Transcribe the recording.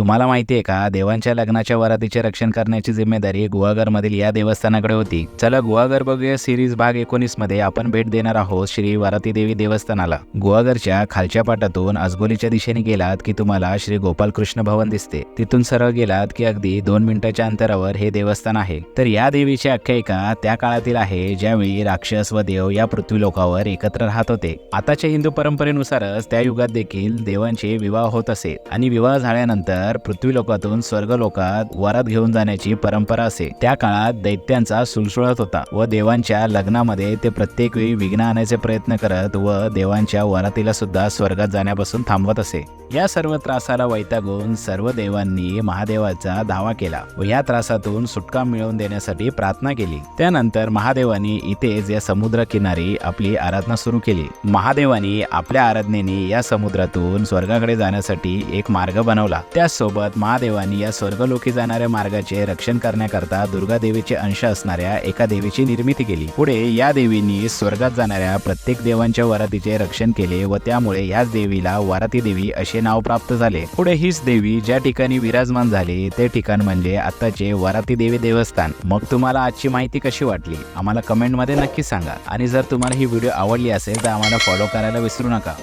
तुम्हाला माहिती आहे का, देवांच्या लग्नाच्या वरातीचे रक्षण करण्याची जिम्मेदारी गुहागरमधील या देवस्थानाकडे होती. चला गुहागर बघूया सिरीज भाग 19 मध्ये आपण भेट देणार आहोत श्री वाराती देवी देवस्थानाला. गुहागरच्या खालच्या पाटातून आजगोलीच्या दिशेने गेलात की तुम्हाला श्री गोपालकृष्ण भवन दिसते. तिथून सरळ गेलात की अगदी 2 मिनिटाच्या अंतरावर हे देवस्थान आहे. तर या देवीची आख्यायिका त्या काळातील आहे ज्यावेळी राक्षस व देव या पृथ्वीलोकावर एकत्र राहत होते. आताच्या हिंदू परंपरेनुसारच त्या युगात देखील देवांचे विवाह होत असे आणि विवाह झाल्यानंतर पृथ्वीलोकातून स्वर्गलोकात वरात घेऊन जाण्याची परंपरा असे. त्या काळात दैत्यांचा सुळसुळाट होता व देवांच्या लग्नामध्ये ते प्रत्येक वेळी विघ्न आणायचे प्रयत्न करत व देवांच्या वरातीला सुद्धा स्वर्गात जाण्यापासून थांबवत असे. या सर्व त्रासाला वैतागून सर्व देवांनी महादेवाचा धावा केला व या त्रासातून सुटका मिळवून देण्यासाठी प्रार्थना केली. त्यानंतर महादेवानी इथेच या समुद्र किनारी आपली आराधना सुरू केली. महादेवानी आपल्या आराधनेने या समुद्रातून स्वर्गाकडे जाण्यासाठी एक मार्ग बनवला. त्याचसोबत महादेवानी या स्वर्गलोकी जाणाऱ्या मार्गाचे रक्षण करण्याकरता दुर्गा देवीचे अंश असणाऱ्या एका देवीची निर्मिती केली. पुढे या देवींनी स्वर्गात जाणाऱ्या प्रत्येक देवांच्या वरातीचे रक्षण केले व त्यामुळे याच देवीला वाराती देवी असे नाव प्राप्त झाले. पुढे हीच देवी ज्या ठिकाणी विराजमान झाली ते ठिकाण म्हणजे आताचे वाराती देवी देवस्थान. मग तुम्हाला आजची माहिती कशी वाटली आम्हाला कमेंट मध्ये नक्की सांगा आणि जर तुम्हाला ही व्हिडिओ आवडली असेल तर आम्हाला फॉलो करायला विसरू नका.